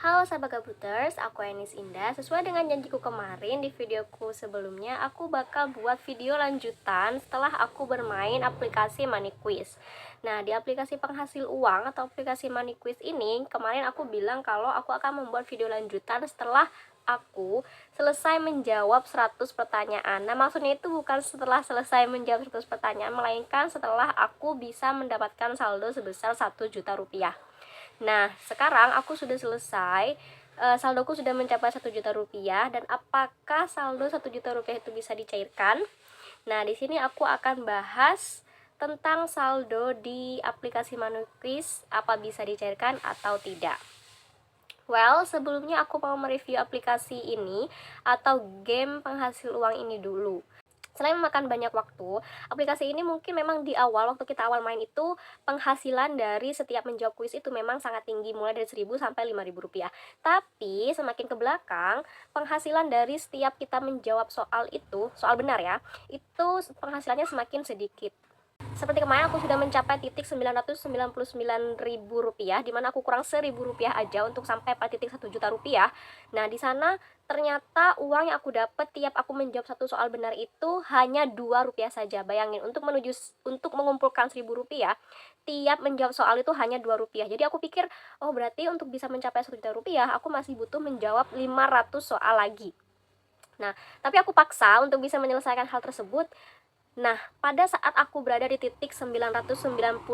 Halo sahabat Gabuters, aku Enis Indah. Sesuai dengan janjiku kemarin di videoku sebelumnya, aku bakal buat video lanjutan setelah aku bermain aplikasi Money Quiz. Nah, di aplikasi penghasil uang atau aplikasi Money Quiz ini, kemarin aku bilang kalau aku akan membuat video lanjutan setelah aku selesai menjawab 100 pertanyaan. Nah, maksudnya itu bukan setelah selesai menjawab 100 pertanyaan, melainkan setelah aku bisa mendapatkan saldo sebesar 1 juta rupiah. Nah, sekarang aku sudah selesai, saldoku sudah mencapai 1 juta rupiah. Dan apakah saldo 1 juta rupiah itu bisa dicairkan? Nah, di sini aku akan bahas tentang saldo di aplikasi Moneyquiz, apa bisa dicairkan atau tidak. Well, sebelumnya aku mau mereview aplikasi ini atau game penghasil uang ini dulu. Selain memakan banyak waktu, aplikasi ini mungkin memang di awal, waktu kita awal main itu, penghasilan dari setiap menjawab kuis itu memang sangat tinggi, mulai dari 1.000 sampai 5.000 rupiah. Tapi semakin ke belakang, penghasilan dari setiap kita menjawab soal itu, soal benar ya, itu penghasilannya semakin sedikit. Seperti kemarin aku sudah mencapai titik 999.000 rupiah, dimana aku kurang 1.000 rupiah aja untuk sampai pada titik 1 juta rupiah. Nah, di sana ternyata uang yang aku dapat tiap aku menjawab satu soal benar itu hanya 2 rupiah saja. Bayangin, untuk mengumpulkan 1.000 rupiah, tiap menjawab soal itu hanya 2 rupiah. Jadi aku pikir, oh berarti untuk bisa mencapai 1 juta rupiah, aku masih butuh menjawab 500 soal lagi. Nah, tapi aku paksa untuk bisa menyelesaikan hal tersebut. Nah, pada saat aku berada di titik 999.600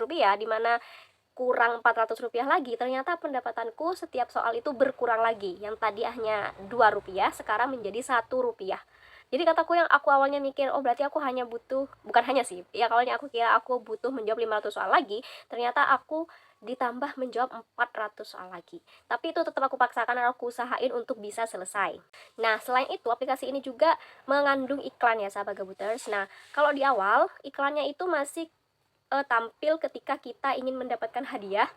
rupiah, di mana kurang 400 rupiah lagi, ternyata pendapatanku setiap soal itu berkurang lagi. Yang tadi hanya 2 rupiah, sekarang menjadi 1 rupiah. Jadi kataku yang aku awalnya mikir, oh berarti aku hanya butuh, bukan hanya sih, ya awalnya aku kira aku butuh menjawab 500 soal lagi, ternyata aku ditambah menjawab 400 soal lagi. Tapi itu tetap aku paksakan dan aku usahain untuk bisa selesai. Nah, selain itu aplikasi ini juga mengandung iklan ya sahabat Gabuters. Nah, kalau di awal iklannya itu masih tampil ketika kita ingin mendapatkan hadiah,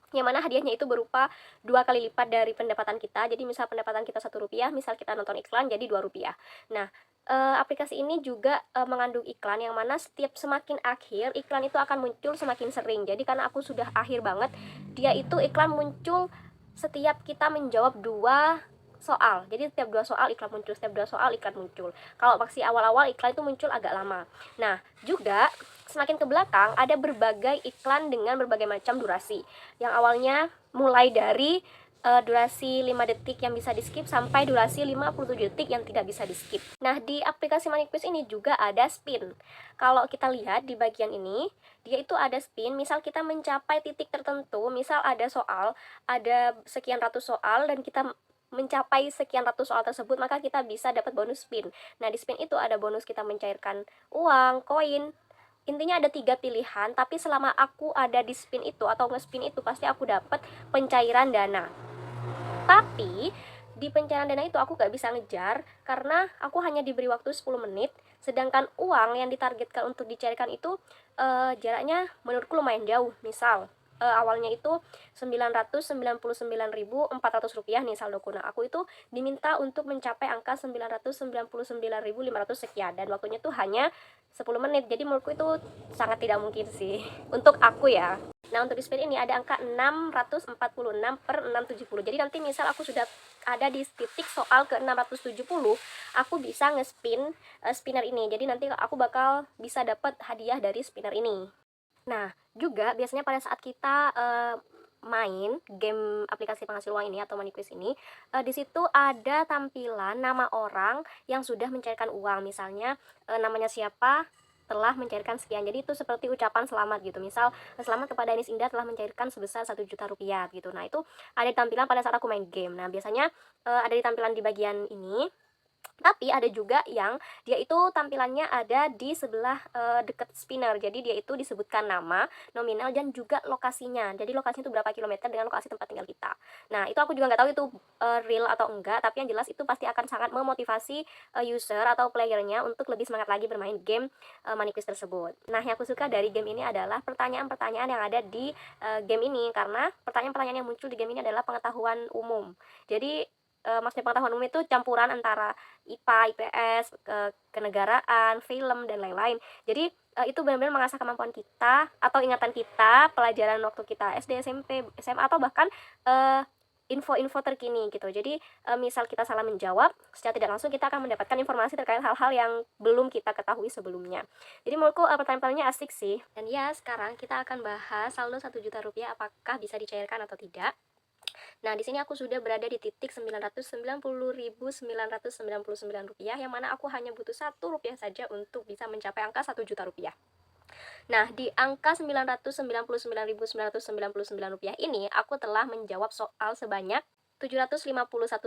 yang mana hadiahnya itu berupa 2 kali lipat dari pendapatan kita. Jadi misal pendapatan kita 1 rupiah, misal kita nonton iklan jadi 2 rupiah. Nah, aplikasi ini juga mengandung iklan, yang mana setiap semakin akhir iklan itu akan muncul semakin sering. Jadi karena aku sudah akhir banget, dia itu iklan muncul setiap kita menjawab 2 soal. Jadi setiap 2 soal iklan muncul, setiap 2 soal iklan muncul. Kalau masih awal-awal iklan itu muncul agak lama. Nah, juga semakin ke belakang ada berbagai iklan dengan berbagai macam durasi. Yang awalnya mulai dari durasi 5 detik yang bisa di skip sampai durasi 57 detik yang tidak bisa di skip. Nah, di aplikasi Money Quiz ini juga ada spin. Kalau kita lihat di bagian ini, dia itu ada spin. Misal kita mencapai titik tertentu, misal ada soal, ada sekian ratus soal dan kita mencapai sekian ratus soal tersebut, maka kita bisa dapat bonus spin. Nah, di spin itu ada bonus kita mencairkan uang, koin. Intinya ada 3 pilihan, tapi selama aku ada di spin itu atau nge-spin itu, pasti aku dapat pencairan dana. Tapi di pencairan dana itu aku gak bisa ngejar karena aku hanya diberi waktu 10 menit, sedangkan uang yang ditargetkan untuk dicairkan itu jaraknya menurutku lumayan jauh. Misal awalnya itu 999.400 rupiah nih saldoku. Nah, aku itu diminta untuk mencapai angka 999.500 sekian, dan waktunya tuh hanya 10 menit. Jadi menurutku itu sangat tidak mungkin sih untuk aku ya. Nah, untuk di spin ini ada angka 646 per 670. Jadi nanti misal aku sudah ada di titik soal ke 670, aku bisa nge-spin spinner ini. Jadi nanti aku bakal bisa dapat hadiah dari spinner ini. Nah, juga biasanya pada saat kita main game aplikasi penghasil uang ini atau Money Quiz ini, di situ ada tampilan nama orang yang sudah mencairkan uang. Misalnya namanya siapa, telah mencairkan sekian. Jadi itu seperti ucapan selamat gitu. Misal, selamat kepada Enis Indah telah mencairkan sebesar 1 juta rupiah gitu. Nah, itu ada di tampilan pada saat aku main game. Nah, biasanya ada di tampilan di bagian ini. Tapi ada juga yang dia itu tampilannya ada di sebelah deket spinner. Jadi dia itu disebutkan nama, nominal, dan juga lokasinya. Jadi lokasinya itu berapa kilometer dengan lokasi tempat tinggal kita. Nah, itu aku juga nggak tahu itu real atau enggak, tapi yang jelas itu pasti akan sangat memotivasi user atau playernya untuk lebih semangat lagi bermain game Money Quiz tersebut. Nah, yang aku suka dari game ini adalah pertanyaan-pertanyaan yang ada di game ini, karena pertanyaan-pertanyaan yang muncul di game ini adalah pengetahuan umum. Jadi maksudnya pengetahuan umum itu campuran antara IPA, IPS, kenegaraan, film, dan lain-lain. Jadi itu benar-benar mengasah kemampuan kita atau ingatan kita, pelajaran waktu kita SD, SMP, SMA, atau bahkan info-info terkini gitu. Jadi misal kita salah menjawab, secara tidak langsung kita akan mendapatkan informasi terkait hal-hal yang belum kita ketahui sebelumnya. Jadi menurutku pertanyaan-pertanyaannya asik sih. Dan ya, sekarang kita akan bahas saldo 1 juta rupiah apakah bisa dicairkan atau tidak. Nah, di sini aku sudah berada di titik 990.999 rupiah, yang mana aku hanya butuh 1 rupiah saja untuk bisa mencapai angka 1 juta rupiah. Nah, di angka 999.999 rupiah ini, aku telah menjawab soal sebanyak 751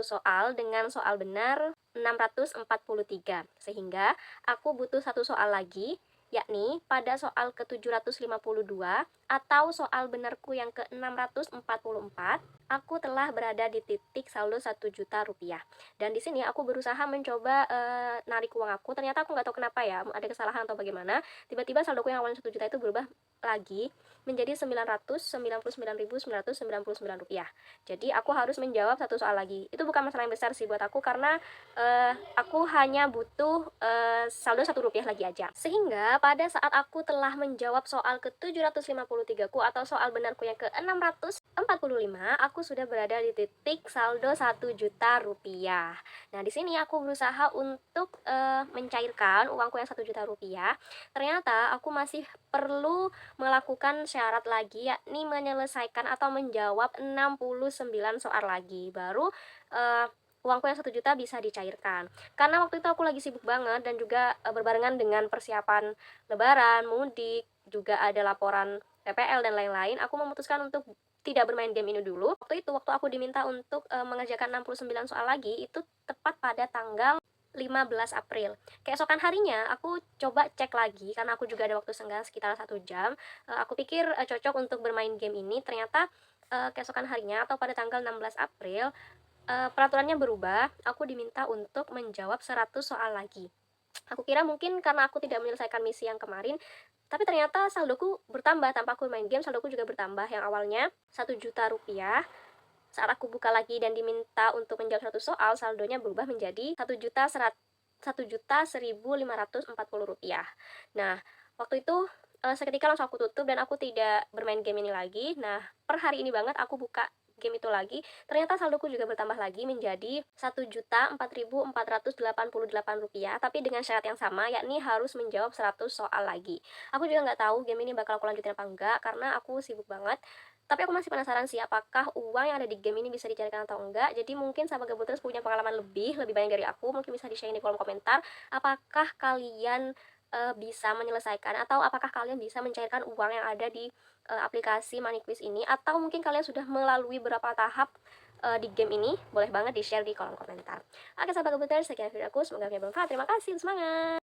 soal dengan soal benar 643. Sehingga aku butuh satu soal lagi, yakni pada soal ke-752 atau soal benarku yang ke-644, aku telah berada di titik saldo 1 juta rupiah. Dan di sini aku berusaha mencoba narik uang aku, ternyata aku nggak tahu kenapa ya, ada kesalahan atau bagaimana, tiba-tiba saldoku yang awalnya 1 juta itu berubah lagi menjadi 999.999 rupiah. Jadi aku harus menjawab satu soal lagi. Itu bukan masalah yang besar sih buat aku, karena aku hanya butuh saldo 1 rupiah lagi aja. Sehingga pada saat aku telah menjawab soal ke-753 ku atau soal benarku yang ke-645, aku sudah berada di titik saldo 1 juta rupiah. Nah, di sini aku berusaha untuk mencairkan uangku yang 1 juta rupiah. Ternyata aku masih perlu melakukan syarat lagi, yakni menyelesaikan atau menjawab 69 soal lagi, baru uangku yang 1 juta bisa dicairkan. Karena waktu itu aku lagi sibuk banget dan juga berbarengan dengan persiapan lebaran, mudik, juga ada laporan PPL dan lain-lain, aku memutuskan untuk tidak bermain game ini dulu. Waktu aku diminta untuk mengerjakan 69 soal lagi, itu tepat pada tanggal 15 April. Keesokan harinya aku coba cek lagi karena aku juga ada waktu senggang sekitar 1 jam. Aku pikir cocok untuk bermain game ini. Ternyata keesokan harinya atau pada tanggal 16 April peraturannya berubah. Aku diminta untuk menjawab 100 soal lagi. Aku kira mungkin karena aku tidak menyelesaikan misi yang kemarin, tapi ternyata saldoku bertambah tanpa aku main game. Saldoku juga bertambah, yang awalnya 1 juta rupiah. Saat aku buka lagi dan diminta untuk menjawab 100 soal, saldonya berubah menjadi 1.100.1.540 rupiah. Nah, waktu itu seketika langsung aku tutup dan aku tidak bermain game ini lagi. Nah, per hari ini banget aku buka game itu lagi, ternyata saldoku juga bertambah lagi menjadi 1.004.488 rupiah, tapi dengan syarat yang sama, yakni harus menjawab 100 soal lagi. Aku juga nggak tahu game ini bakal aku lanjutin apa enggak, karena aku sibuk banget. Tapi aku masih penasaran sih, apakah uang yang ada di game ini bisa dicarikan atau enggak. Jadi mungkin sahabat Gabuters punya pengalaman lebih banyak dari aku, mungkin bisa di-share di kolom komentar. Apakah kalian bisa menyelesaikan, atau apakah kalian bisa mencairkan uang yang ada di aplikasi Money Quiz ini, atau mungkin kalian sudah melalui beberapa tahap di game ini. Boleh banget di-share di kolom komentar. Oke sahabat Gabuters, sekian video aku, semoga kalian bermanfaat. Terima kasih, semangat!